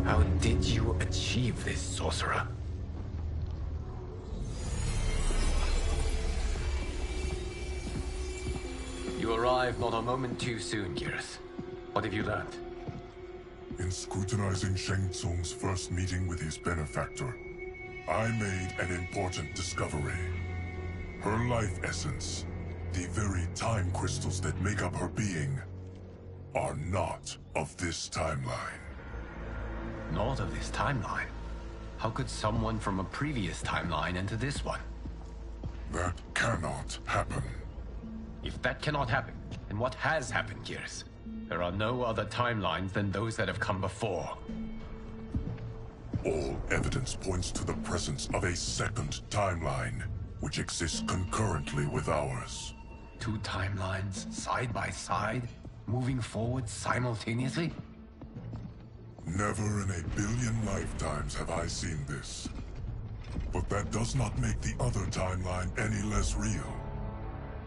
How did you achieve this, sorcerer? You arrived not a moment too soon, Geras. What have you learned? In scrutinizing Shang Tsung's first meeting with his benefactor, I made an important discovery. Her life essence, the very time crystals that make up her being, are not of this timeline. Not of this timeline? How could someone from a previous timeline enter this one? That cannot happen. If that cannot happen, then what has happened, Geras? There are no other timelines than those that have come before. All evidence points to the presence of a second timeline, which exists concurrently with ours. Two timelines, side by side, moving forward simultaneously? Never in a billion lifetimes have I seen this. But that does not make the other timeline any less real.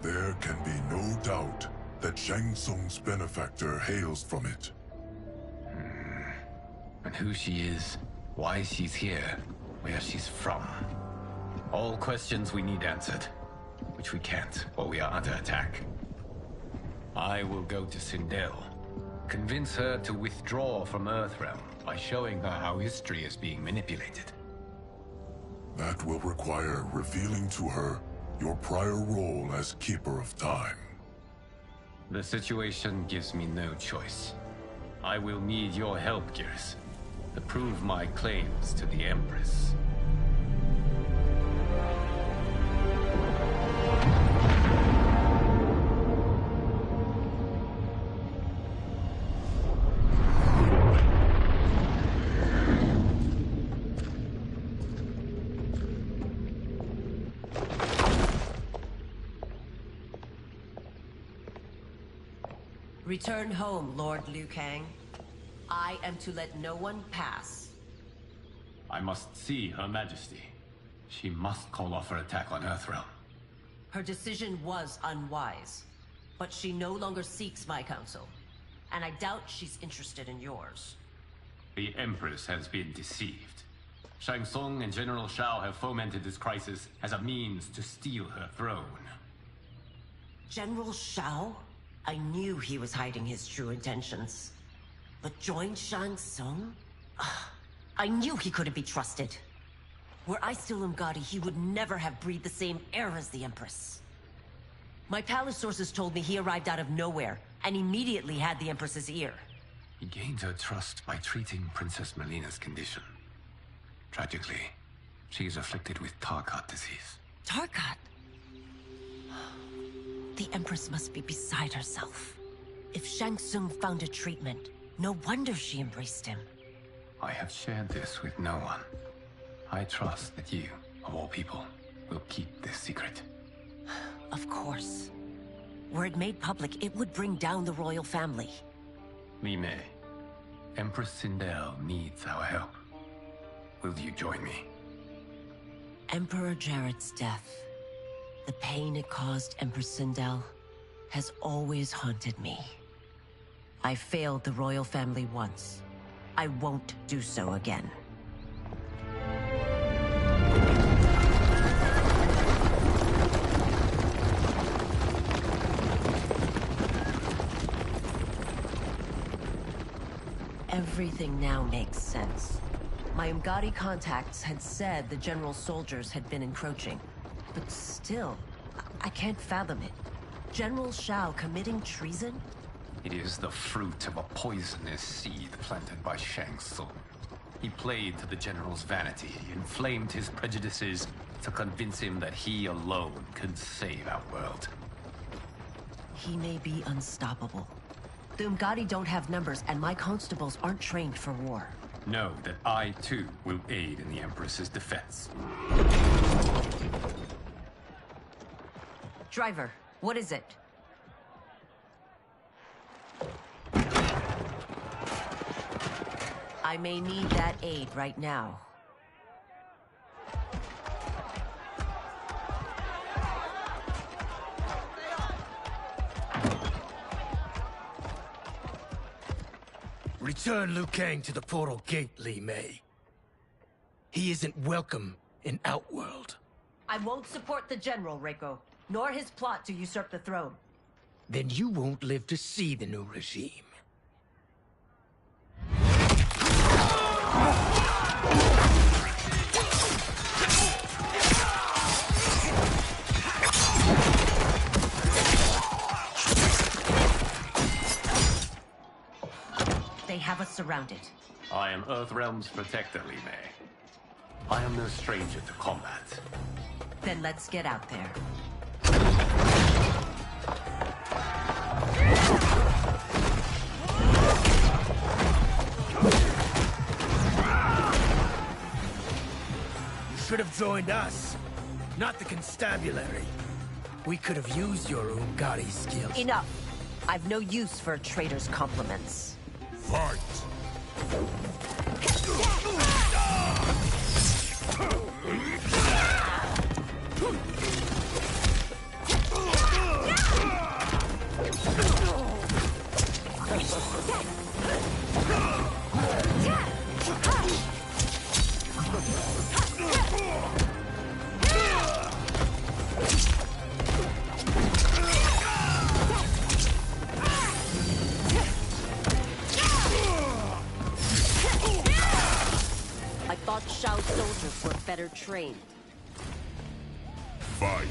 There can be no doubt that Shang Tsung's benefactor hails from it. And who she is, why she's here, where she's from. All questions we need answered, which we can't while we are under attack. I will go to Sindel, convince her to withdraw from Earthrealm by showing her how history is being manipulated. That will require revealing to her your prior role as Keeper of Time. The situation gives me no choice. I will need your help, Geras, to prove my claims to the Empress. Return home, Lord Liu Kang. I am to let no one pass. I must see Her Majesty. She must call off her attack on Earthrealm. Her decision was unwise, but she no longer seeks my counsel, and I doubt she's interested in yours. The Empress has been deceived. Shang Tsung and General Shao have fomented this crisis as a means to steal her throne. General Shao? I knew he was hiding his true intentions. But join Shang Tsung? I knew he couldn't be trusted. Were I still Umgadi, he would never have breathed the same air as the Empress. My palace sources told me he arrived out of nowhere, and immediately had the Empress's ear. He gained her trust by treating Princess Melina's condition. Tragically, she is afflicted with Tarkat disease. Tarkat? The Empress must be beside herself. If Shang Tsung found a treatment, no wonder she embraced him. I have shared this with no one. I trust that you, of all people, will keep this secret. Of course. Were it made public, it would bring down the royal family. Li Mei, Empress Sindel needs our help. Will you join me? Emperor Jarrett's death, the pain it caused Empress Sindel, has always haunted me. I failed the royal family once. I won't do so again. Everything now makes sense. My Umgadi contacts had said the general's soldiers had been encroaching. But still, I can't fathom it. General Shao committing treason? It is the fruit of a poisonous seed planted by Shang Tsung. He played to the general's vanity, inflamed his prejudices to convince him that he alone could save our world. He may be unstoppable. The Umgadi don't have numbers, and my constables aren't trained for war. Know that I, too, will aid in the Empress's defense. Driver, what is it? I may need that aid right now. Return Liu Kang to the portal gate, Li Mei. He isn't welcome in Outworld. I won't support the General, Reiko, nor his plot to usurp the throne. Then you won't live to see the new regime. They have us surrounded. I am Earthrealm's protector, Li Mei. I am no stranger to combat. Then let's get out there. You should have joined us, not the constabulary. We could have used your Ungari skills. Enough. I've no use for a traitor's compliments. Fight! I thought Shao soldiers were better trained. Fight!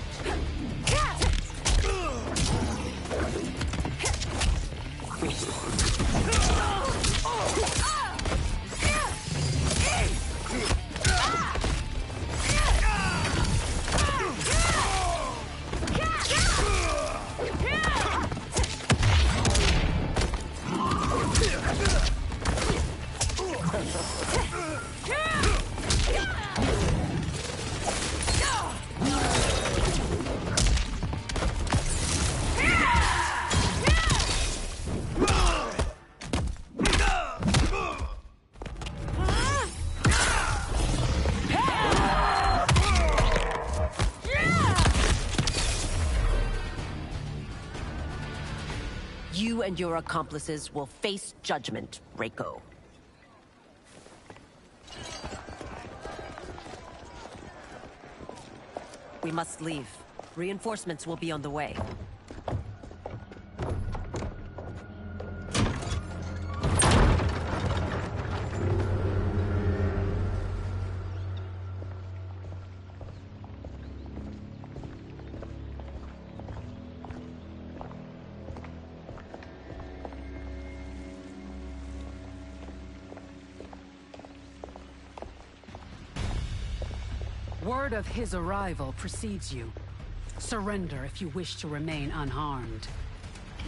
You and your accomplices will face judgment, Reiko. We must leave. Reinforcements will be on the way. Word of his arrival precedes you. Surrender if you wish to remain unharmed.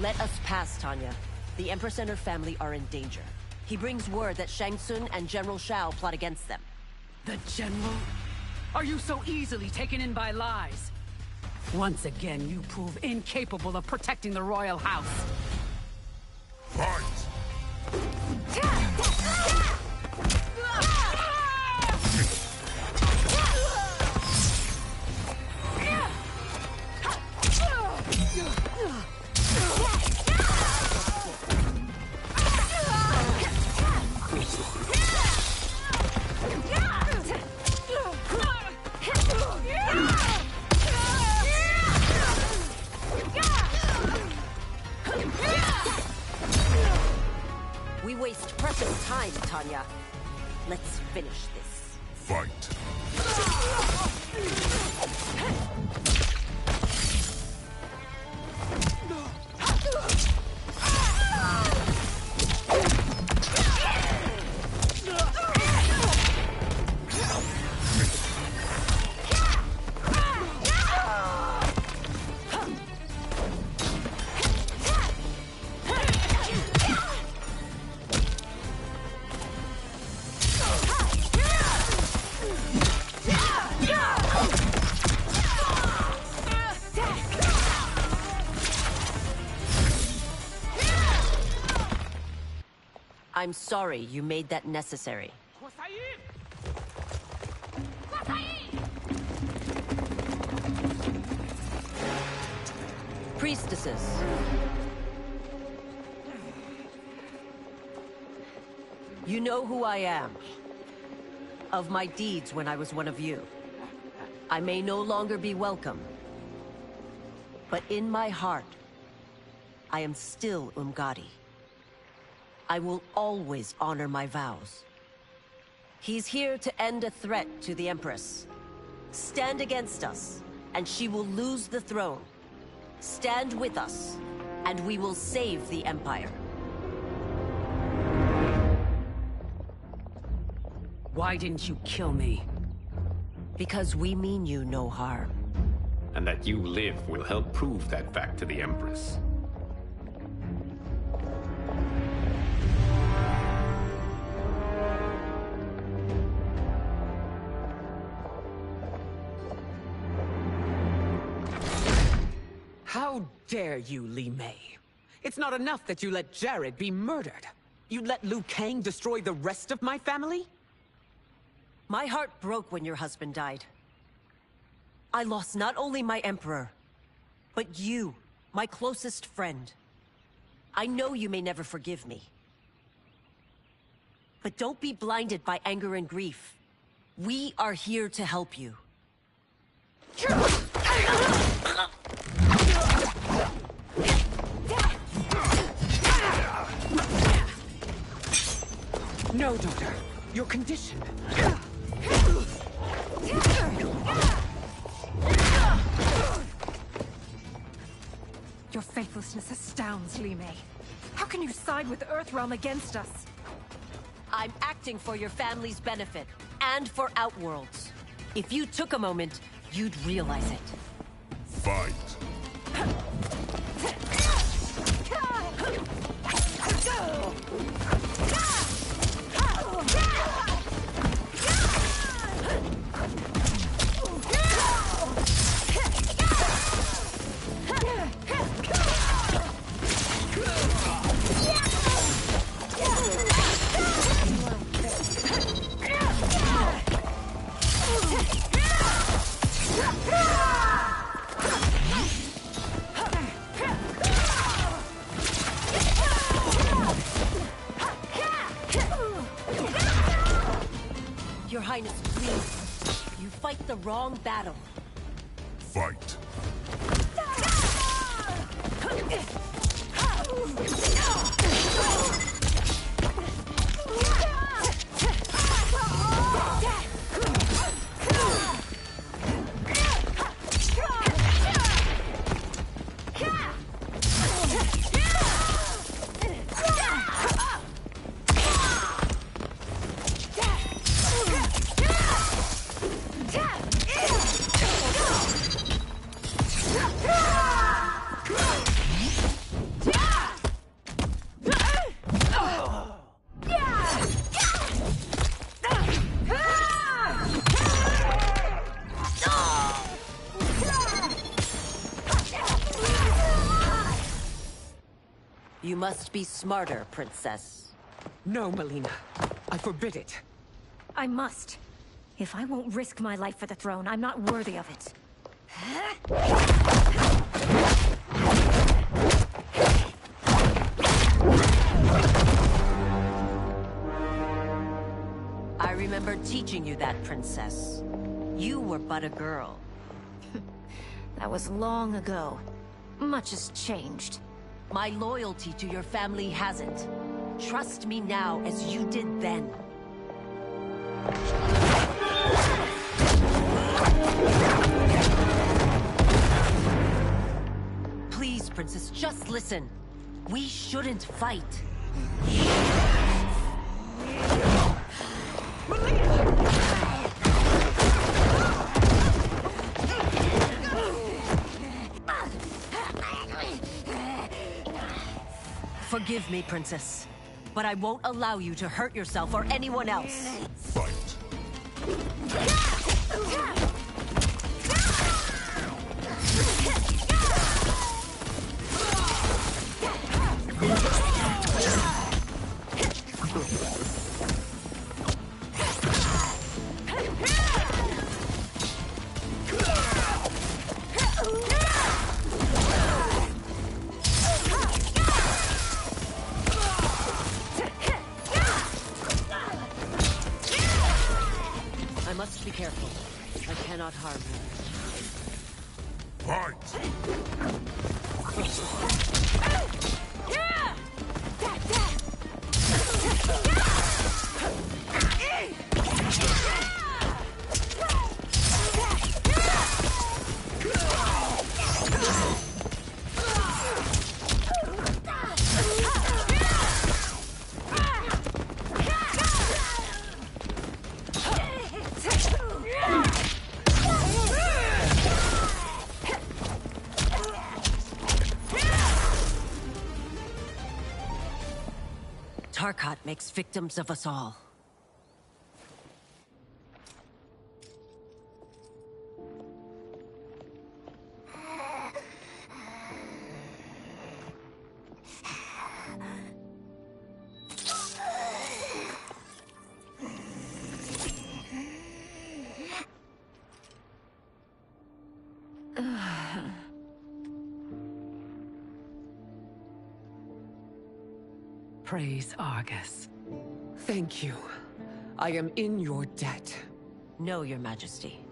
Let us pass, Tanya. The Empress and her family are in danger. He brings word that Shang Tsung and General Shao plot against them. The General? Are you so easily taken in by lies? Once again, you prove incapable of protecting the royal house. Fight! We waste precious time, Tanya. Let's finish this. Fight! I'm sorry you made that necessary. Priestesses. You know who I am. Of my deeds when I was one of you. I may no longer be welcome. But in my heart, I am still Umgadi. I will always honor my vows. He's here to end a threat to the Empress. Stand against us, and she will lose the throne. Stand with us, and we will save the Empire. Why didn't you kill me? Because we mean you no harm. And that you live will help prove that fact to the Empress. How dare you, Li Mei? It's not enough that you let Jared be murdered. You'd let Liu Kang destroy the rest of my family? My heart broke when your husband died. I lost not only my emperor, but you, my closest friend. I know you may never forgive me. But don't be blinded by anger and grief. We are here to help you. No, daughter. Your condition. Your faithlessness astounds, Li Mei. How can you side with Earthrealm against us? I'm acting for your family's benefit, and for Outworld's. If you took a moment, you'd realize it. Fight. Your Highness, please. You fight the wrong battle. Fight. You must be smarter, Princess. No, Melina. I forbid it. I must. If I won't risk my life for the throne, I'm not worthy of it. I remember teaching you that, Princess. You were but a girl. That was long ago. Much has changed. My loyalty to your family hasn't. Trust me now as you did then. Please, Princess, just listen. We shouldn't fight. Forgive me, Princess, but I won't allow you to hurt yourself or anyone else. Fight. I must be careful. I cannot harm him. Fight! Tarkat makes victims of us all. Praise Argus. Thank you. I am in your debt. No, Your Majesty.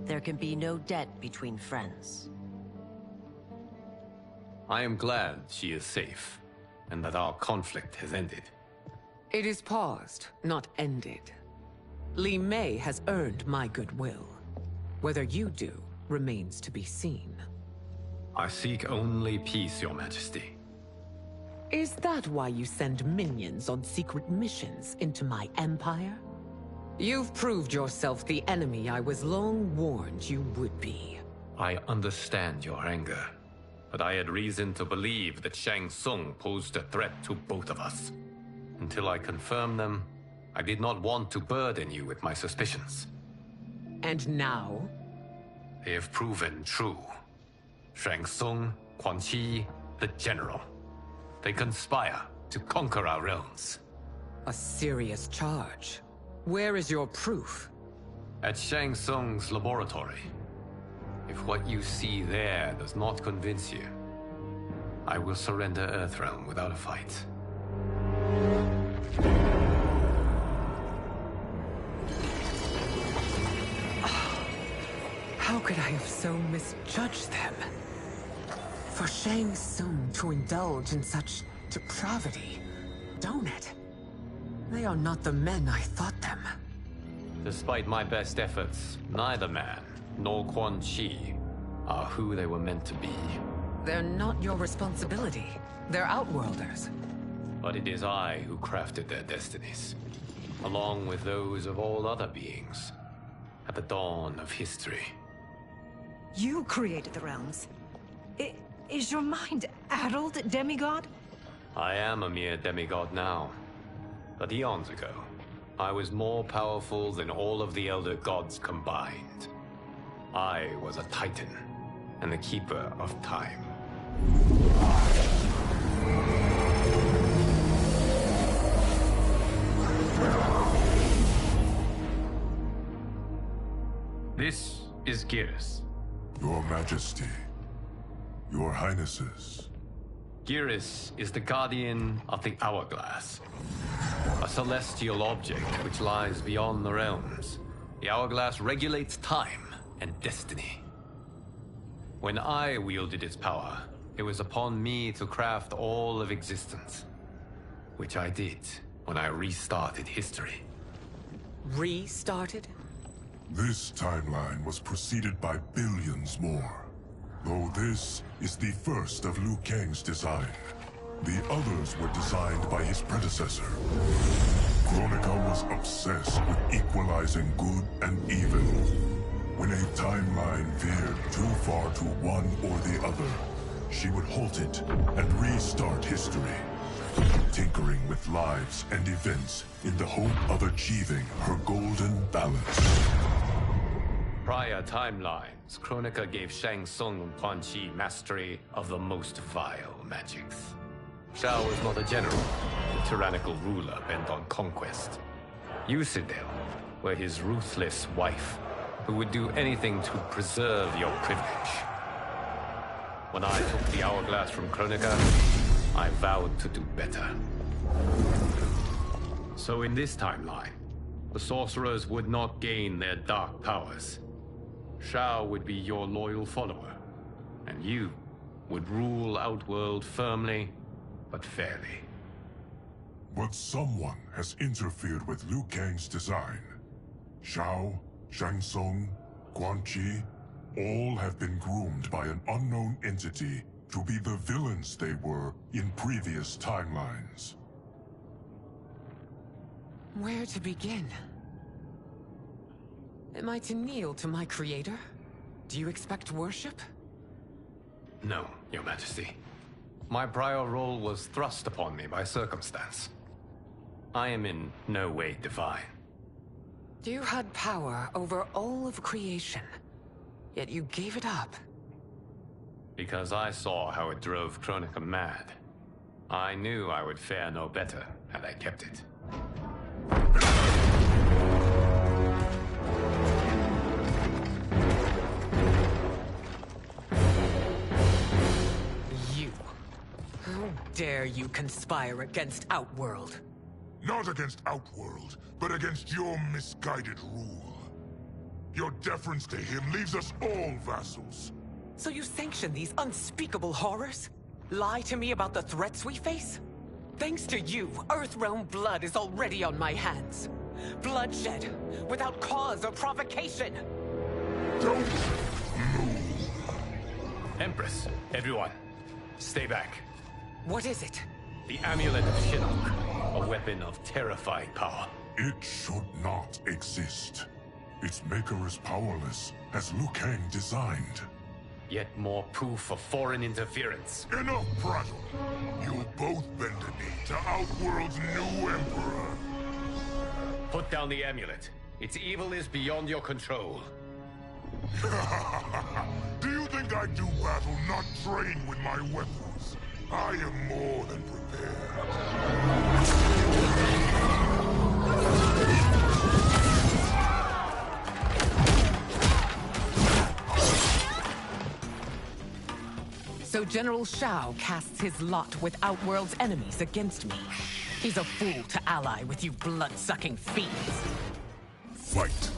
There can be no debt between friends. I am glad she is safe, and that our conflict has ended. It is paused, not ended. Li Mei has earned my goodwill. Whether you do remains to be seen. I seek only peace, Your Majesty. Is that why you send minions on secret missions into my empire? You've proved yourself the enemy I was long warned you would be. I understand your anger, but I had reason to believe that Shang Tsung posed a threat to both of us. Until I confirmed them, I did not want to burden you with my suspicions. And now? They have proven true. Shang Tsung, Quan Chi, the General. They conspire to conquer our realms. A serious charge. Where is your proof? At Shang Tsung's laboratory. If what you see there does not convince you, I will surrender Earthrealm without a fight. How could I have so misjudged them? For Shang Tsung to indulge in such depravity, don't it? They are not the men I thought them. Despite my best efforts, neither man nor Quan Chi are who they were meant to be. They're not your responsibility. They're Outworlders. But it is I who crafted their destinies, along with those of all other beings, at the dawn of history. You created the realms. Is your mind addled, demigod? I am a mere demigod now. But eons ago, I was more powerful than all of the Elder Gods combined. I was a Titan, and the Keeper of Time. This is Geras. Your Majesty, Your Highnesses. Geras is the guardian of the Hourglass, a celestial object which lies beyond the realms. The Hourglass regulates time and destiny. When I wielded its power, it was upon me to craft all of existence, which I did when I restarted history. Restarted? This timeline was preceded by billions more. Though this is the first of Liu Kang's design. The others were designed by his predecessor. Kronika was obsessed with equalizing good and evil. When a timeline veered too far to one or the other, she would halt it and restart history, tinkering with lives and events in the hope of achieving her golden balance. Prior timelines, Kronika gave Shang Tsung and Quan Chi mastery of the most vile magics. Shao was not a general, a tyrannical ruler bent on conquest. You, Sindel, were his ruthless wife, who would do anything to preserve your privilege. When I took the Hourglass from Kronika, I vowed to do better. So in this timeline, the sorcerers would not gain their dark powers. Shao would be your loyal follower, and you would rule Outworld firmly, but fairly. But someone has interfered with Liu Kang's design. Shao, Shang Tsung, Quan Chi, all have been groomed by an unknown entity to be the villains they were in previous timelines. Where to begin? Am I to kneel to my creator? Do you expect worship? No, Your Majesty. My prior role was thrust upon me by circumstance. I am in no way divine. You had power over all of creation, yet you gave it up. Because I saw how it drove Kronika mad. I knew I would fare no better had I kept it. You. How dare you conspire against Outworld? Not against Outworld, but against your misguided rule. Your deference to him leaves us all vassals. So you sanction these unspeakable horrors? Lie to me about the threats we face? Thanks to you, Earthrealm blood is already on my hands. Bloodshed, without cause or provocation. Don't move. Empress, everyone, stay back. What is it? The Amulet of Shinnok, a weapon of terrifying power. It should not exist. Its maker is powerless, as Liu Kang designed. Yet more proof of foreign interference. Enough prattle! You'll both bend a knee to Outworld's new emperor. Put down the amulet. Its evil is beyond your control. Do you think I do battle not trained with my weapons? I am more than prepared. So General Shao casts his lot with Outworld's enemies against me. He's a fool to ally with you blood-sucking fiends. Fight!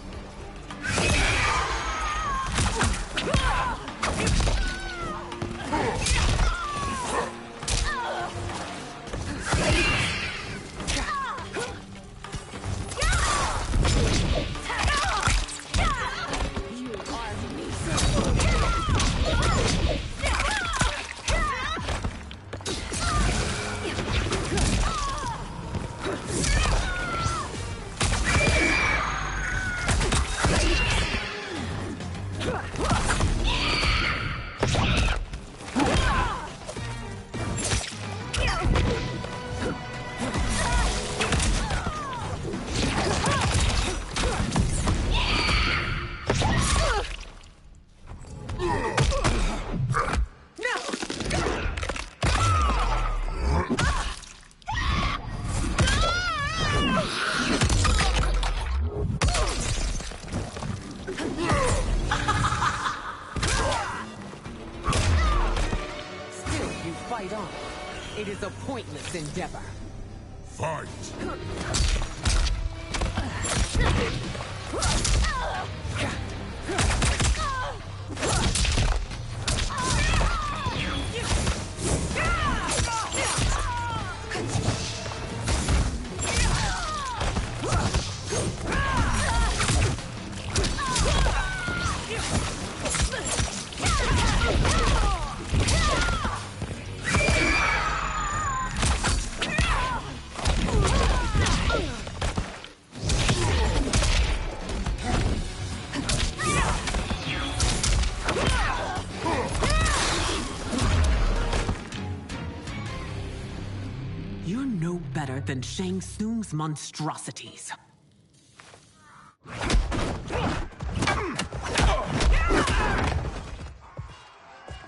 It is a pointless endeavor. Fight! You're no better than Shang Tsung's monstrosities.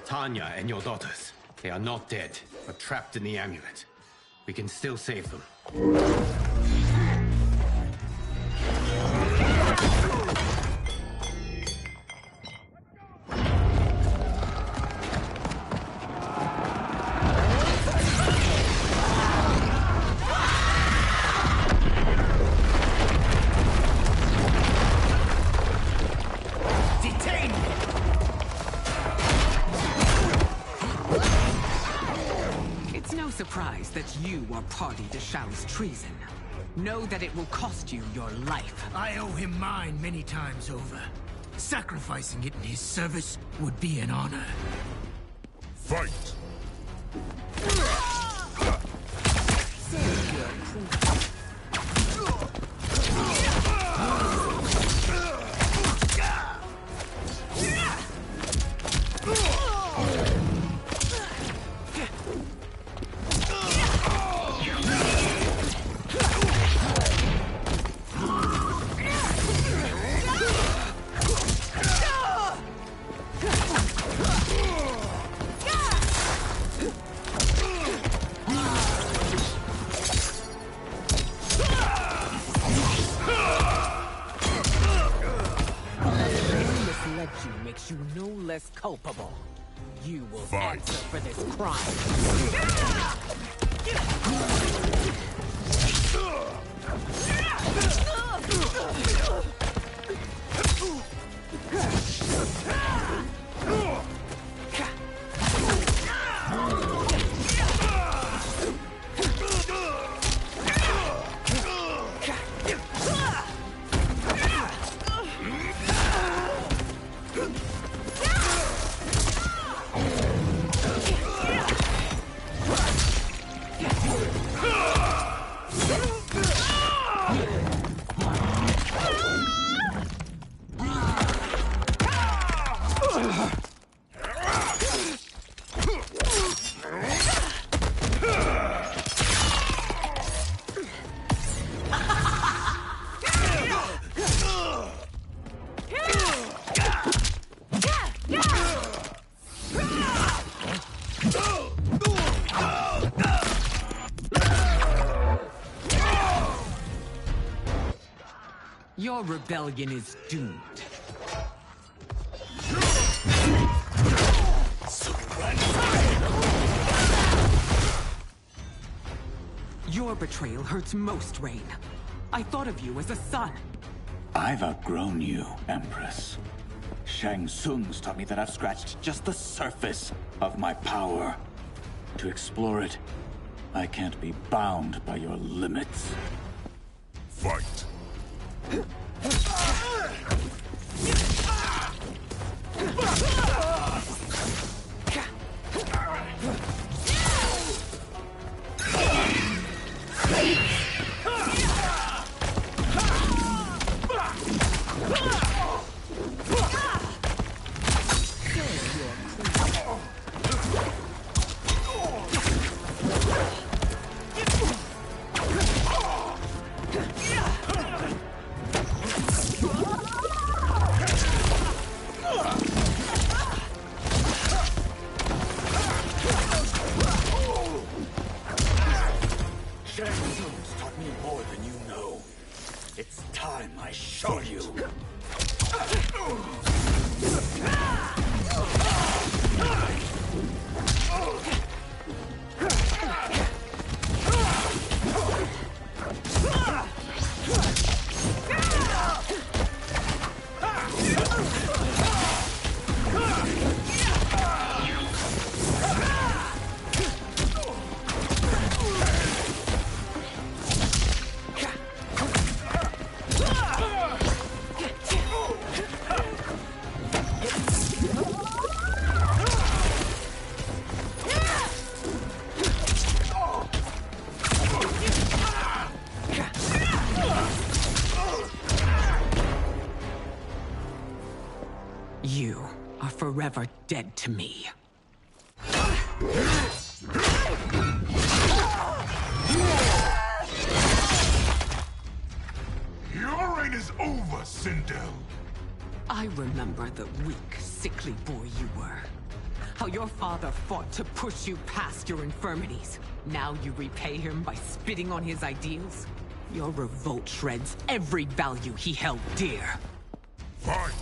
Tanya and your daughters. They are not dead, but trapped in the amulet. We can still save them. you are party to Shao's treason, know that it will cost you your life. I owe him mine many times over. Sacrificing it in his service would be an honor. Fight! Makes you no less culpable. You will Fight. answer for this crime. Your rebellion is doomed. Your betrayal hurts most, Rain. I thought of you as a son. I've outgrown you, Empress. Shang Tsung's taught me that I've scratched just the surface of my power. To explore it, I can't be bound by your limits. Fight! Shang Tsung's taught me more than you know. It's time I show you. You are forever dead to me. Your reign is over, Sindel. I remember the weak, sickly boy you were. How your father fought to push you past your infirmities. Now you repay him by spitting on his ideals? Your revolt shreds every value he held dear. Fight!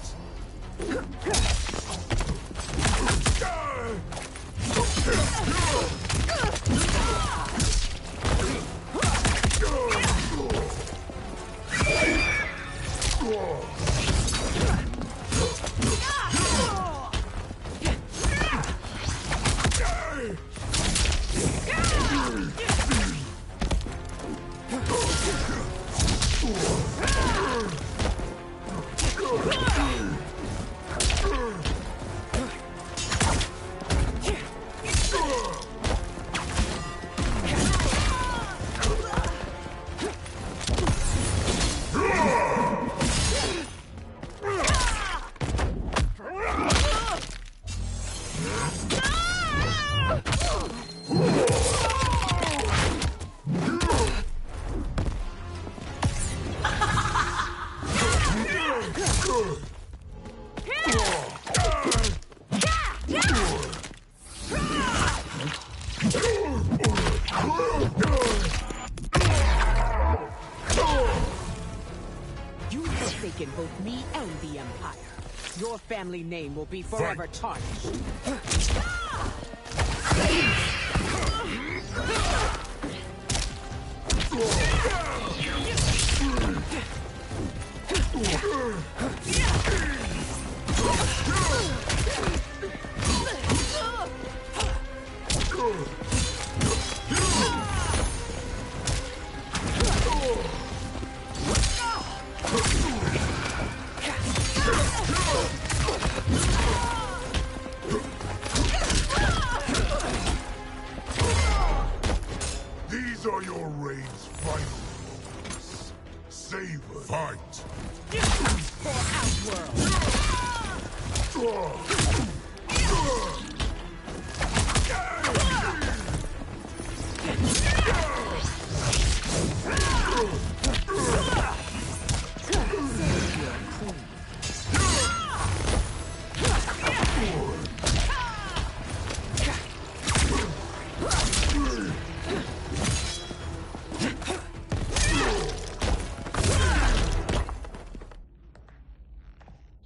You've forsaken both me and the Empire. Your family name will be forever tarnished. These are your reign's final moments. Savor. Fight. For Outworld.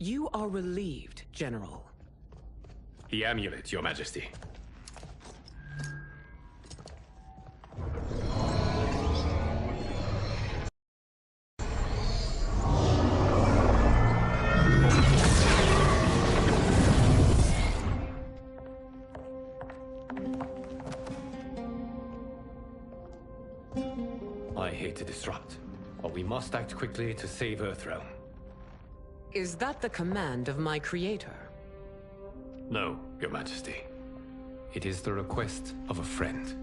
You are relieved, General. The amulet, Your Majesty. I hate to disrupt, but we must act quickly to save Earthrealm. Is that the command of my creator? No, Your Majesty. It is the request of a friend.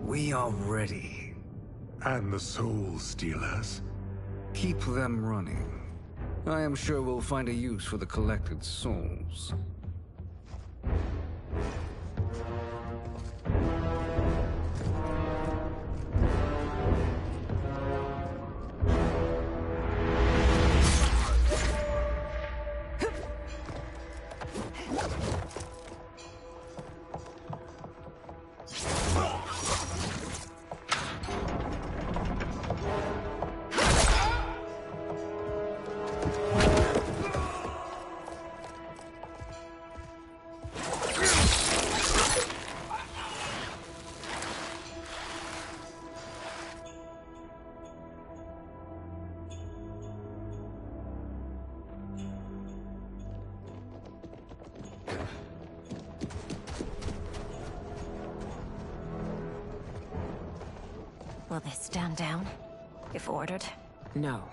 We are ready. And the Soul Stealers? Keep them running. I am sure we'll find a use for the collected souls. Will they stand down, if ordered? No.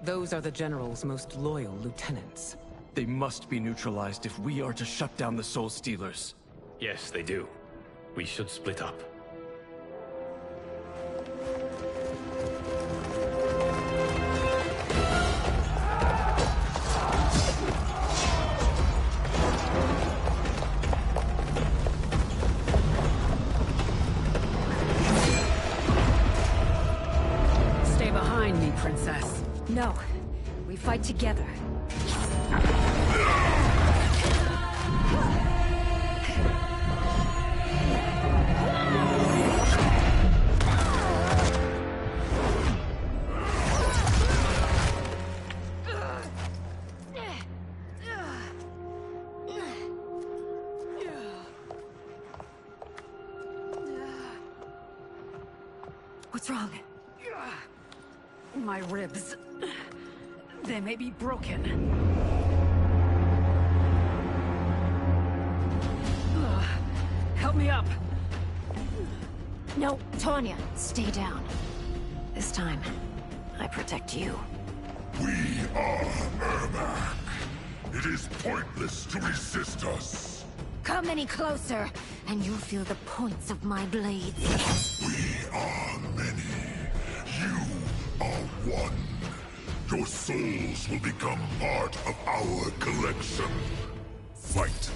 Those are the General's most loyal lieutenants. They must be neutralized if we are to shut down the Soul Stealers. Yes, they do. We should split up. Stay behind me, Princess. No. We fight together. What's wrong? My ribs. They may be broken. Help me up. No, Tanya, stay down. This time, I protect you. We are Ermac. It is pointless to resist us. Come any closer, and you'll feel the points of my blades. We are many. You are one. Your souls will become part of our collection. Fight.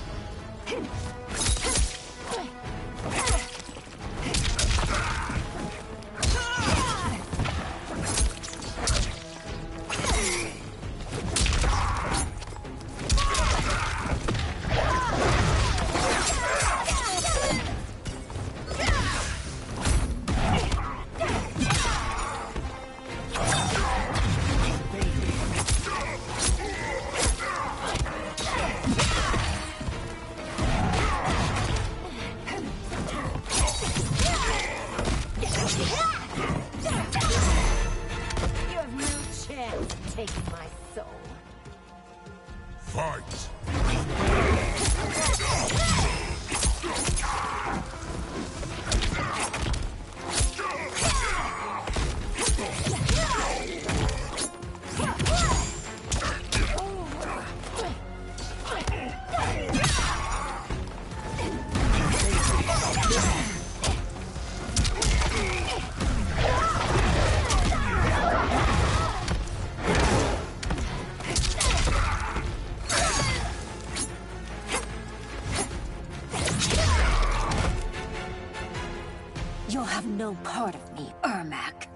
You'll have no part of me, Ermac.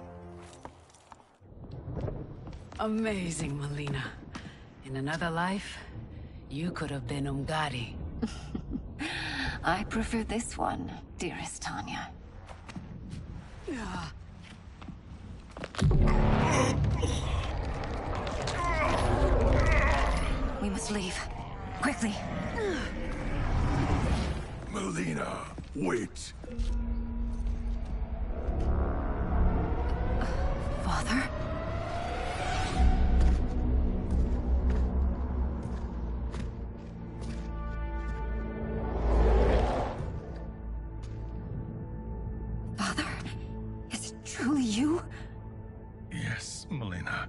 Amazing, Melina. In another life, you could have been Umgadi. I prefer this one, dearest Tanya. We must leave. Quickly. Melina, wait. Father? Father? Is it truly you? Yes, Melina.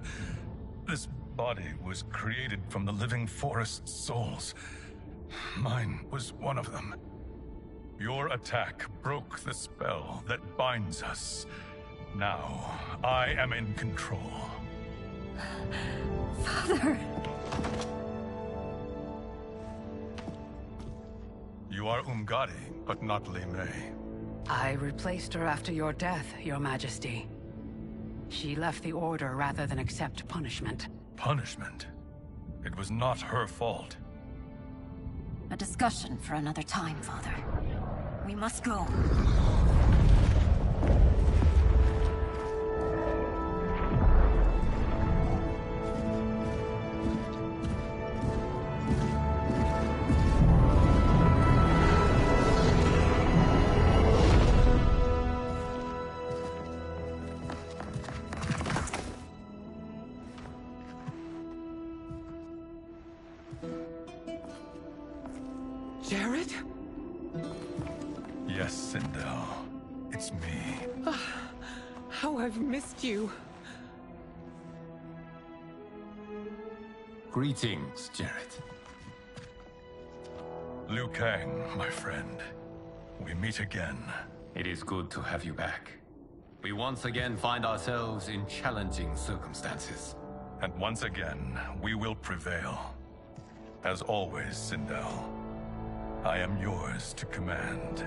This body was created from the living forest's souls. Mine was one of them. Your attack broke the spell that binds us. Now, I am in control. Father! You are Umgadi, but not Li Mei. I replaced her after your death, Your Majesty. She left the Order rather than accept punishment. Punishment? It was not her fault. A discussion for another time, Father. We must go. Jared? Yes, Sindel. It's me. How I've missed you. Greetings, Jared. Liu Kang, my friend. We meet again. It is good to have you back. We once again find ourselves in challenging circumstances. And once again, we will prevail. As always, Sindel, I am yours to command.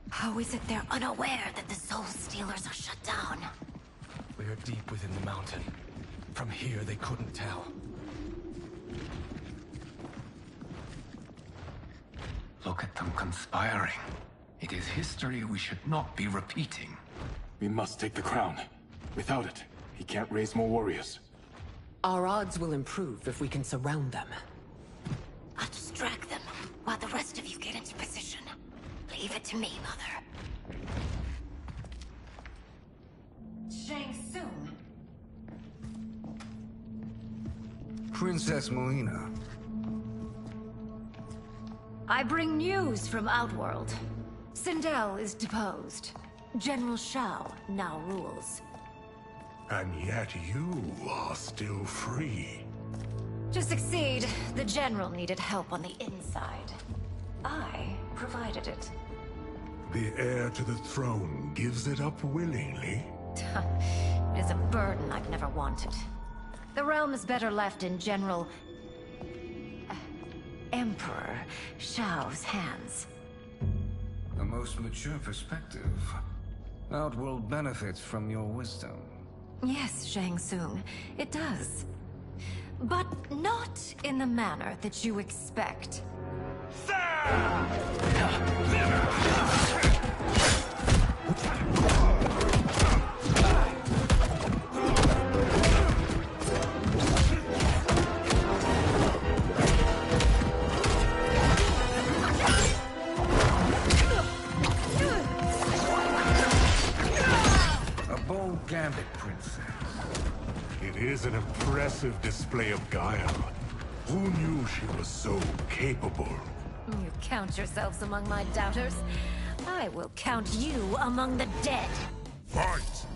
How is it they're unaware that the Soul Stealers are shut down? We are deep within the mountain. From here, they couldn't tell. conspiring. It is history we should not be repeating. We must take the crown. Without it, he can't raise more warriors. Our odds will improve if we can surround them. I'll distract them while the rest of you get into position. Leave it to me, Mother. Shang Tsung. Princess Melina. I bring news from Outworld. Sindel is deposed. General Shao now rules. And yet you are still free. To succeed, the General needed help on the inside. I provided it. The heir to the throne gives it up willingly. It is a burden I've never wanted. The realm is better left in General... Emperor Shao's hands. A most mature perspective. Outworld benefits from your wisdom. Yes, Shang Tsung, it does. But not in the manner that you expect. A bold gambit, Princess. It is an impressive display of guile. Who knew she was so capable? You count yourselves among my doubters. I will count you among the dead. Fight!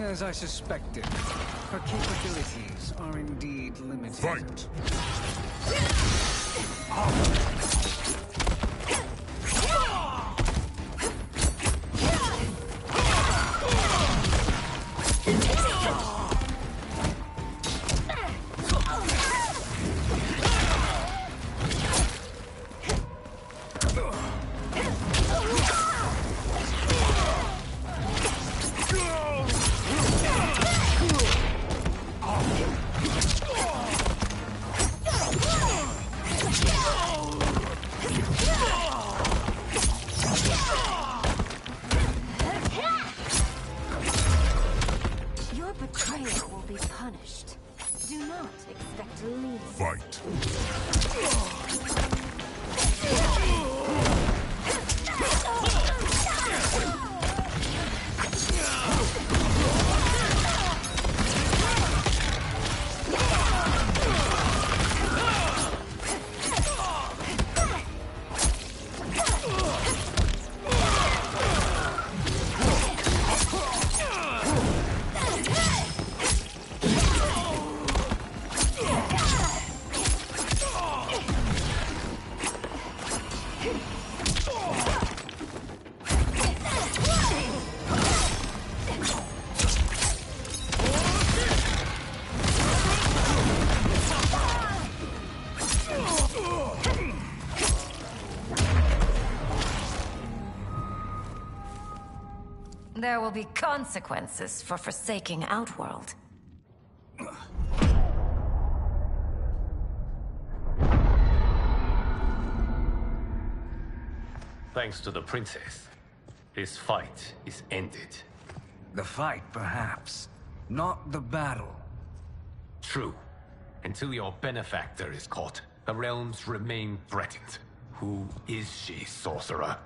As I suspected, her capabilities are indeed limited. Fight! Your betrayal will be punished. Do not expect leniency. Fight! There will be consequences for forsaking Outworld. Thanks to the princess, this fight is ended. The fight, perhaps. Not the battle. True. Until your benefactor is caught, the realms remain threatened. Who is she, sorcerer?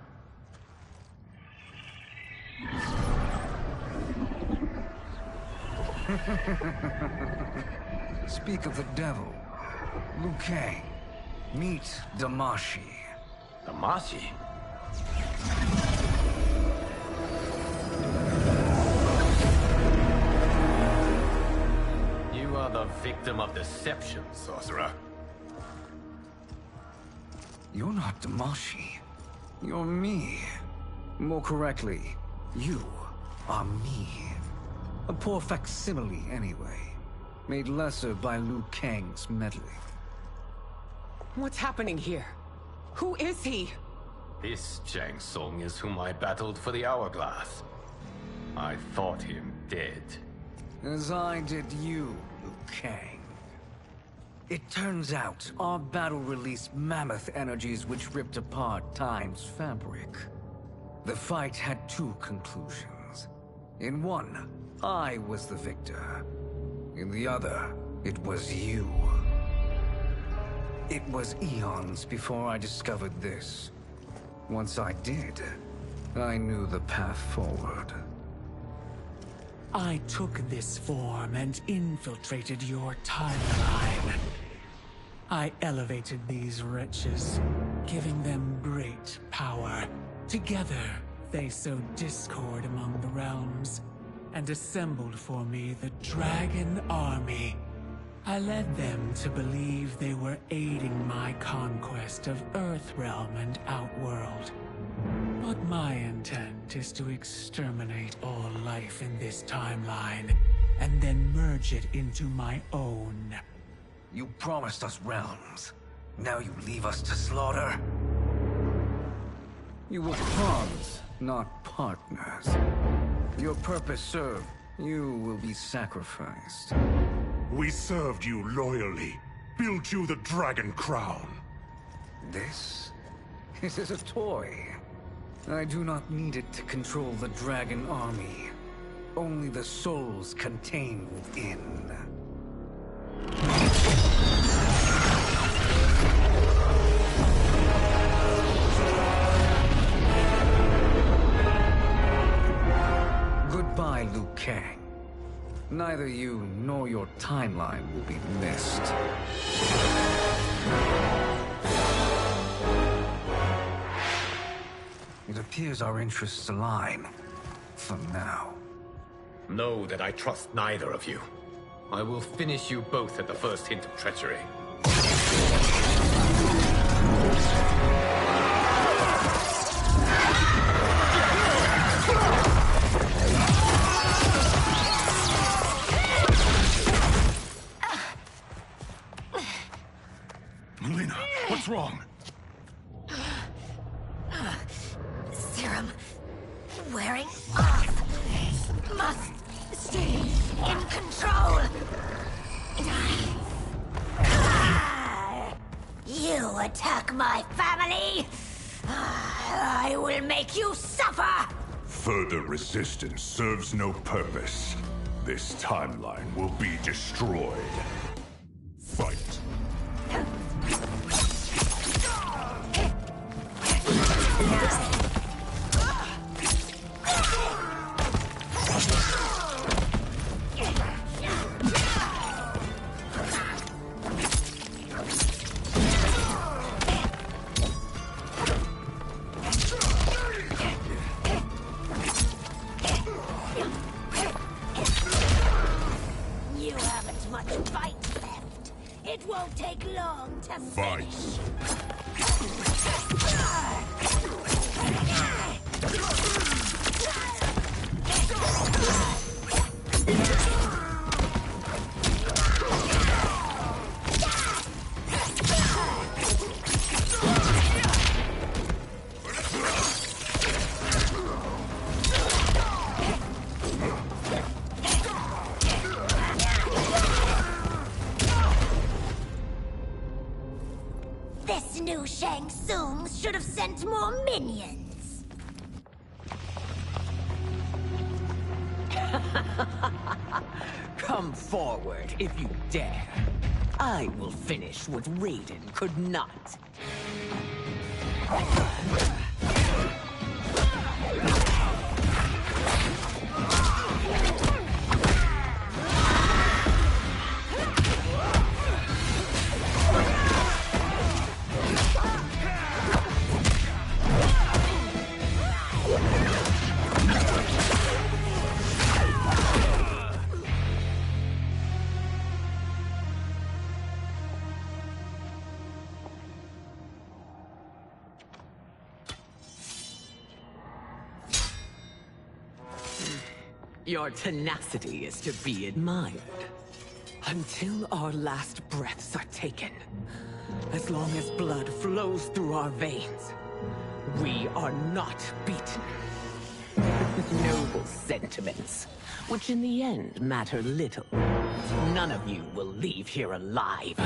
Speak of the devil. Liu Kang. Meet Damashi. Damashi? You are the victim of deception, sorcerer. You're not Damashi. You're me. More correctly, you are me. A poor facsimile, anyway. Made lesser by Liu Kang's meddling. What's happening here? Who is he? This Shang Tsung is whom I battled for the Hourglass. I thought him dead. As I did you, Liu Kang. It turns out our battle released mammoth energies which ripped apart time's fabric. The fight had two conclusions. In one, I was the victor. In the other, it was you. It was eons before I discovered this. Once I did, I knew the path forward. I took this form and infiltrated your timeline. I elevated these wretches, giving them great power. Together, they sowed discord among the realms, and assembled for me the Dragon Army. I led them to believe they were aiding my conquest of Earthrealm and Outworld. But my intent is to exterminate all life in this timeline, and then merge it into my own. You promised us realms. Now you leave us to slaughter? You were pawns, not partners. Your purpose served. You will be sacrificed. We served you loyally. Built you the Dragon Crown. This is a toy. I do not need it to control the Dragon Army. Only the souls contained within. Goodbye, Liu Kang. Neither you nor your timeline will be missed. It appears our interests align. For now. Know that I trust neither of you. I will finish you both at the first hint of treachery. Melina, what's wrong? Serum wearing off. Must stay in control. You attack my family. I will make you suffer. Further resistance serves no purpose. This timeline will be destroyed. Fight. You haven't much fight left. It won't take long to Fight. This new Shang Tsung should have sent more minions. Come forward if you dare. I will finish what Raiden could not. Your tenacity is to be admired. Until our last breaths are taken. As long as blood flows through our veins, we are not beaten. Noble sentiments, which in the end matter little. None of you will leave here alive.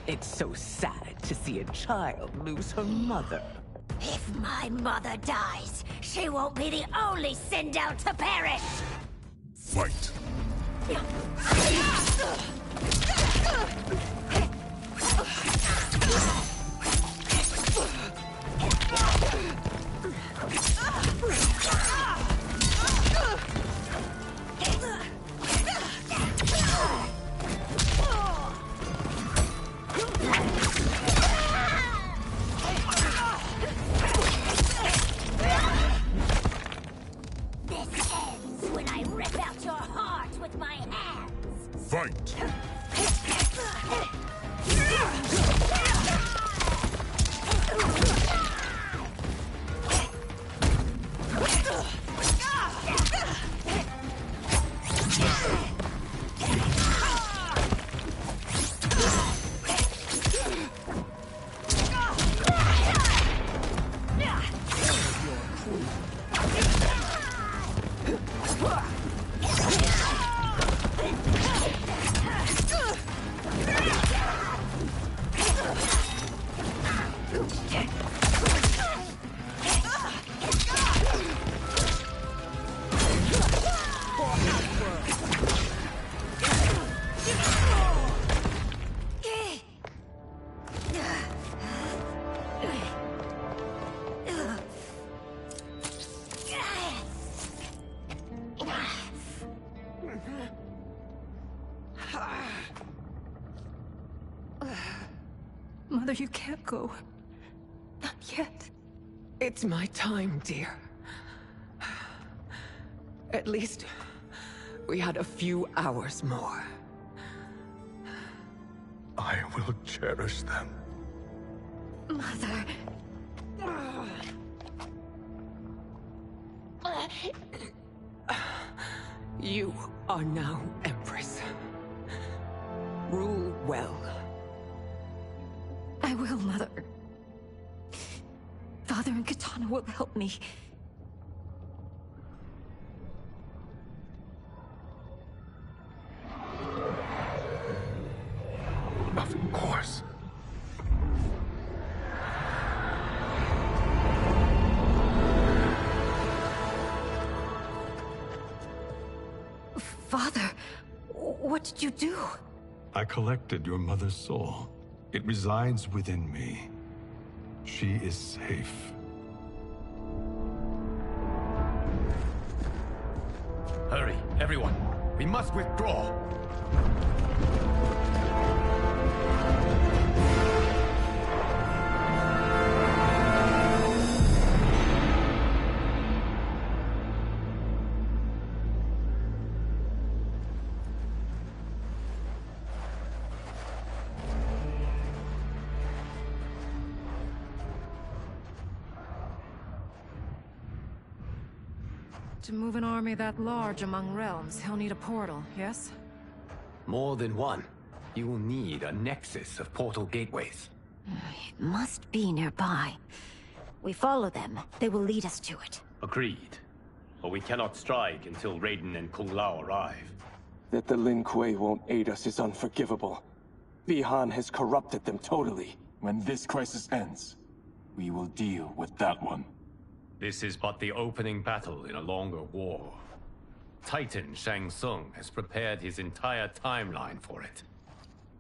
It's so sad to see a child lose her mother. If my mother dies, she won't be the only send out to perish! Fight! Fight! Mother, you can't go. Not yet. It's my time, dear. At least, we had a few hours more. I will cherish them. Mother... You are now Empress. Rule well. I will, Mother. Father and Katana will help me. Of course. Father, what did you do? I collected your mother's soul. It resides within me. She is safe. Hurry, everyone. We must withdraw. To move an army that large among realms, he'll need a portal, yes? More than one. You will need a nexus of portal gateways. It must be nearby. We follow them. They will lead us to it. Agreed. But we cannot strike until Raiden and Kung Lao arrive. That the Lin Kuei won't aid us is unforgivable. Bi-Han has corrupted them totally. When this crisis ends, we will deal with that one. This is but the opening battle in a longer war. Titan Shang Tsung has prepared his entire timeline for it.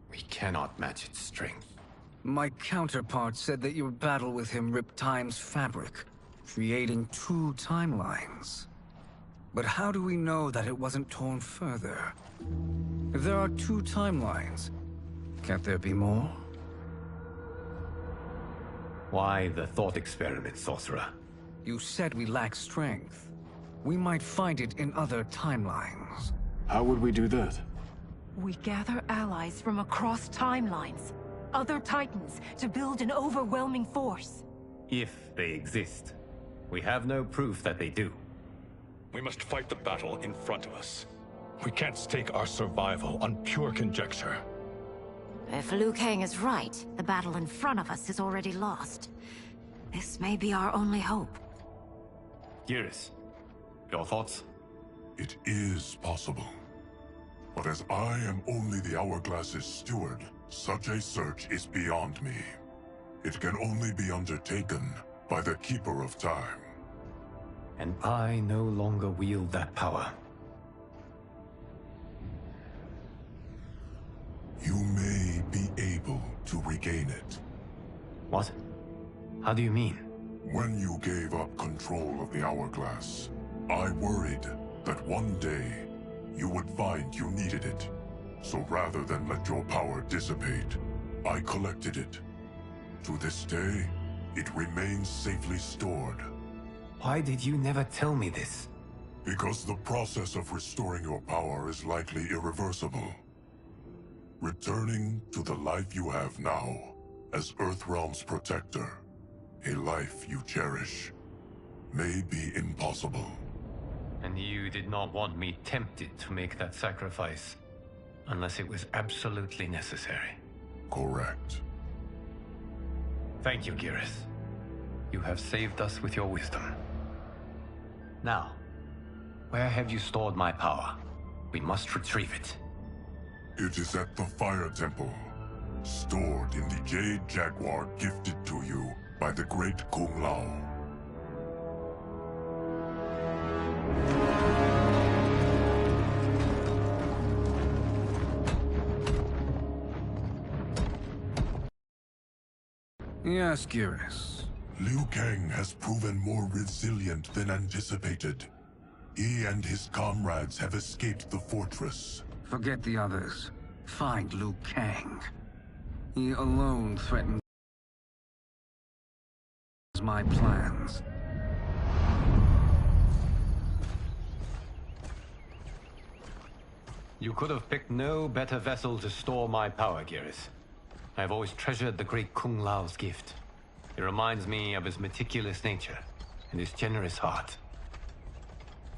We cannot match its strength. My counterpart said that your battle with him ripped time's fabric, creating two timelines. But how do we know that it wasn't torn further? If there are 2 timelines, can't there be more? Why the thought experiment, sorcerer? You said we lack strength. We might find it in other timelines. How would we do that? We gather allies from across timelines, other titans, to build an overwhelming force. If they exist. We have no proof that they do. We must fight the battle in front of us. We can't stake our survival on pure conjecture. If Liu Kang is right, the battle in front of us is already lost. This may be our only hope. Geras, your thoughts? It is possible. But as I am only the Hourglass's steward, such a search is beyond me. It can only be undertaken by the Keeper of Time. And I no longer wield that power. You may be able to regain it. What? How do you mean? When you gave up control of the Hourglass, I worried that one day you would find you needed it. So rather than let your power dissipate, I collected it. To this day, it remains safely stored. Why did you never tell me this? Because the process of restoring your power is likely irreversible. Returning to the life you have now, as Earthrealm's protector, a life you cherish, may be impossible. And you did not want me tempted to make that sacrifice, unless it was absolutely necessary. Correct. Thank you, Geras. You have saved us with your wisdom. Now, where have you stored my power? We must retrieve it. It is at the Fire Temple, stored in the Jade Jaguar gifted to you by the great Kung Lao. Yes, Geras. Liu Kang has proven more resilient than anticipated. He and his comrades have escaped the fortress. Forget the others. Find Liu Kang. He alone threatens my plans. You could have picked no better vessel to store my power, Geras. I have always treasured the great Kung Lao's gift. It reminds me of his meticulous nature and his generous heart.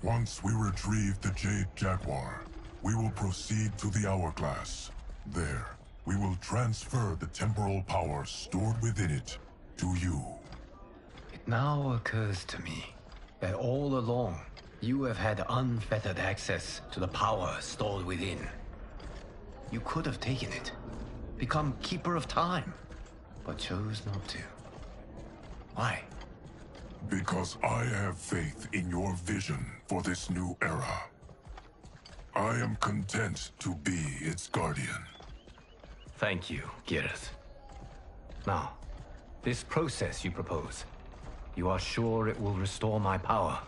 Once we retrieve the Jade Jaguar, we will proceed to the Hourglass. There, we will transfer the temporal power stored within it to you. It now occurs to me that all along, you have had unfettered access to the power stored within. You could have taken it, become Keeper of Time, but chose not to. Why? Because I have faith in your vision for this new era. I am content to be its guardian. Thank you, Geras. Now, this process you propose, you are sure it will restore my power?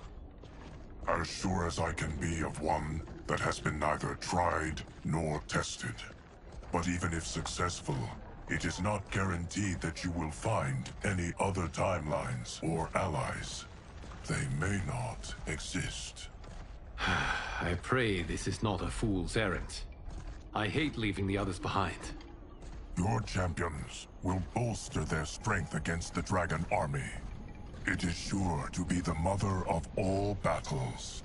As sure as I can be of one that has been neither tried nor tested. But even if successful, it is not guaranteed that you will find any other timelines or allies. They may not exist. I pray this is not a fool's errand. I hate leaving the others behind. Your champions will bolster their strength against the Dragon Army. It is sure to be the mother of all battles.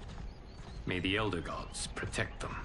May the Elder Gods protect them.